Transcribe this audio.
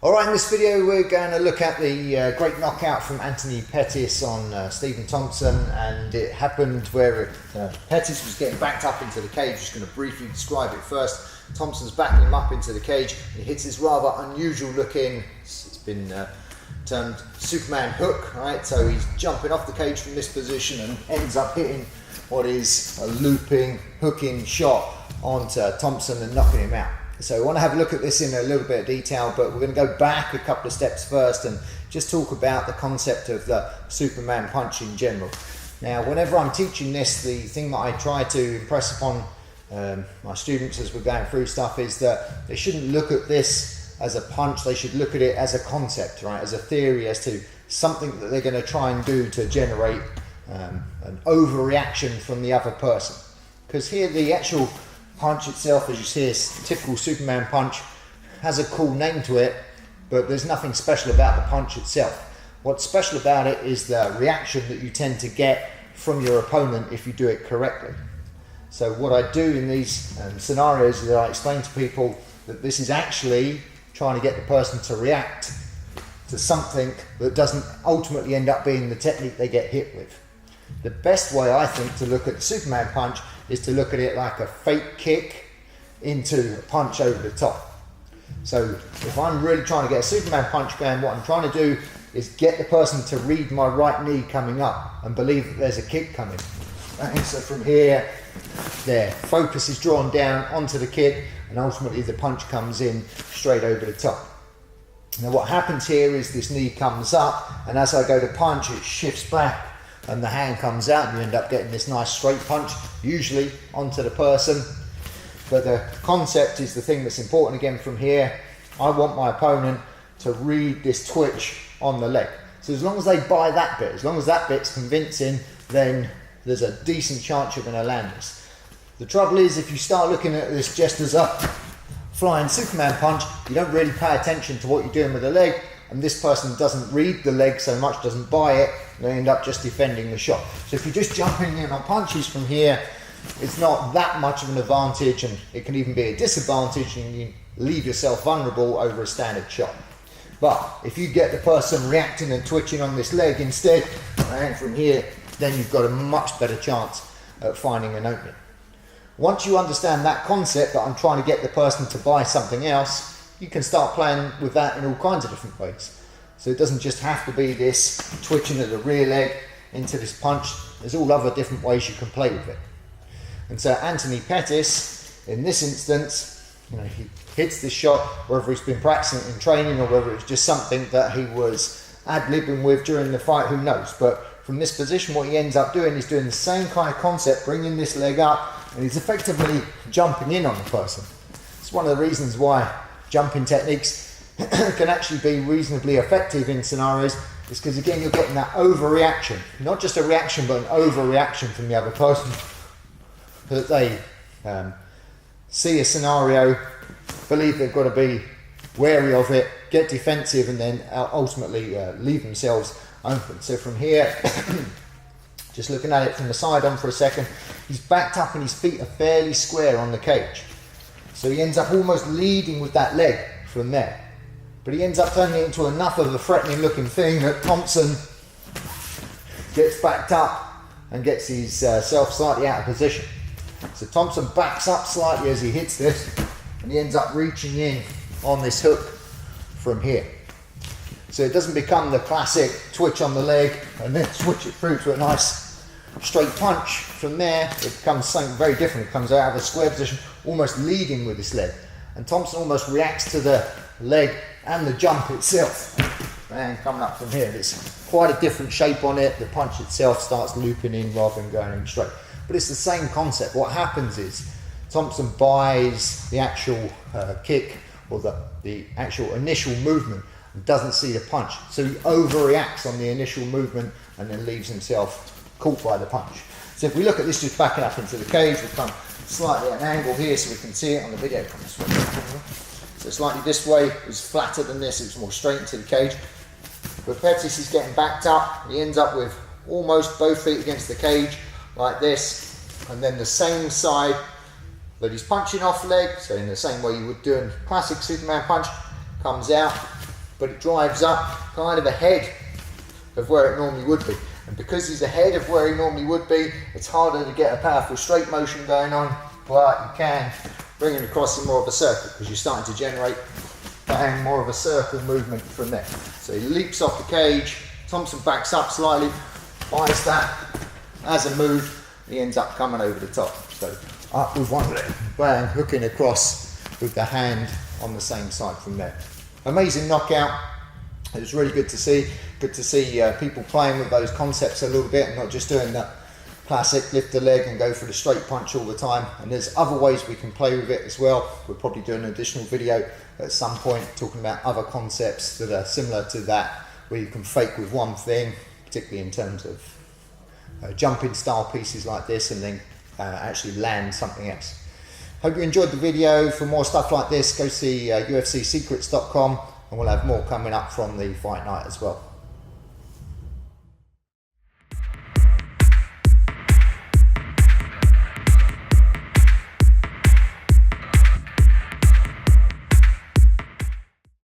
Alright, in this video we're going to look at the great knockout from Pettis on Stephen Thompson, and it happened where Pettis was getting backed up into the cage. Just going to briefly describe it first. Thompson's backing him up into the cage. He hits this rather unusual looking, it's been termed Superman hook, right? So he's jumping off the cage from this position and ends up hitting what is a looping, hooking shot onto Thompson and knocking him out. So we want to have a look at this in a little bit of detail, but we're going to go back a couple of steps first and just talk about the concept of the Superman punch in general. Now, whenever I'm teaching this, the thing that I try to impress upon my students as we're going through stuff is that they shouldn't look at this as a punch, they should look at it as a concept, right? As a theory, as to something that they're going to try and do to generate an overreaction from the other person. Because here the actual punch itself, as you see, is a typical Superman punch, has a cool name to it, but there's nothing special about the punch itself. What's special about it is the reaction that you tend to get from your opponent if you do it correctly. So what I do in these scenarios is I explain to people that this is actually trying to get the person to react to something that doesn't ultimately end up being the technique they get hit with. The best way, I think, to look at the Superman punch is to look at it like a fake kick into a punch over the top. So if I'm really trying to get a Superman punch going, what I'm trying to do is get the person to read my right knee coming up and believe that there's a kick coming. And so from here, their focus is drawn down onto the kick, and ultimately the punch comes in straight over the top. Now what happens here is this knee comes up, and as I go to punch, it shifts back and the hand comes out, and you end up getting this nice straight punch, usually onto the person. But the concept is the thing that's important. Again, from here, I want my opponent to read this twitch on the leg. So as long as they buy that bit, as long as that bit's convincing, then there's a decent chance you're going to land this. The trouble is, if you start looking at this just as a flying Superman punch, you don't really pay attention to what you're doing with the leg, and this person doesn't read the leg so much, doesn't buy it, they end up just defending the shot. So if you're just jumping in on punches from here, it's not that much of an advantage, and it can even be a disadvantage, and you leave yourself vulnerable over a standard shot. But if you get the person reacting and twitching on this leg instead, and from here, then you've got a much better chance at finding an opening. Once you understand that concept, that I'm trying to get the person to buy something else, you can start playing with that in all kinds of different ways. So it doesn't just have to be this twitching of the rear leg into this punch. There's all other different ways you can play with it. And so Pettis, in this instance, he hits this shot, whether he's been practicing it in training or whether it's just something that he was ad-libbing with during the fight, who knows. But from this position, what he ends up doing is doing the same kind of concept, bringing this leg up, and he's effectively jumping in on the person. It's one of the reasons why jumping techniques can actually be reasonably effective in scenarios, is because, again, you're getting that overreaction. Not just a reaction, but an overreaction from the other person. That they see a scenario, believe they've got to be wary of it, get defensive, and then ultimately leave themselves open. So from here, just looking at it from the side on for a second, he's backed up and his feet are fairly square on the cage. So he ends up almost leading with that leg from there. But he ends up turning it into enough of a threatening looking thing that Thompson gets backed up and gets his self slightly out of position. So Thompson backs up slightly as he hits this, and he ends up reaching in on this hook from here. So it doesn't become the classic twitch on the leg and then switch it through to a nice straight punch from there. It becomes something very different. It comes out of a square position, almost leading with this leg. And Thompson almost reacts to the leg and the jump itself. And coming up from here, it's quite a different shape on it. The punch itself starts looping in rather than going in straight. But it's the same concept. What happens is Thompson buys the actual kick, or the actual initial movement, and doesn't see the punch. So he overreacts on the initial movement and then leaves himself caught by the punch. So if we look at this just backing up into the cage, we've come slightly at an angle here so we can see it on the video from this way. So slightly this way, it's flatter than this, it's more straight into the cage. But Pettis is getting backed up, he ends up with almost both feet against the cage, like this, and then the same side that he's punching off leg, so in the same way you would do a classic Superman punch, comes out, but it drives up kind of ahead of where it normally would be. And because he's ahead of where he normally would be, it's harder to get a powerful straight motion going on, but you can bring it across in more of a circle because you're starting to generate bang, more of a circle movement from there. So he leaps off the cage, Thompson backs up slightly, buys that as a move, he ends up coming over the top. So up with one leg, bang, hooking across with the hand on the same side from there. Amazing knockout. It was really good to see. Good to see people playing with those concepts a little bit and not just doing that classic lift the leg and go for the straight punch all the time. And there's other ways we can play with it as well. We'll probably do an additional video at some point talking about other concepts that are similar to that, where you can fake with one thing, particularly in terms of jumping style pieces like this, and then actually land something else. Hope you enjoyed the video. For more stuff like this, go see ufcsecrets.com, and we'll have more coming up from the fight night as well.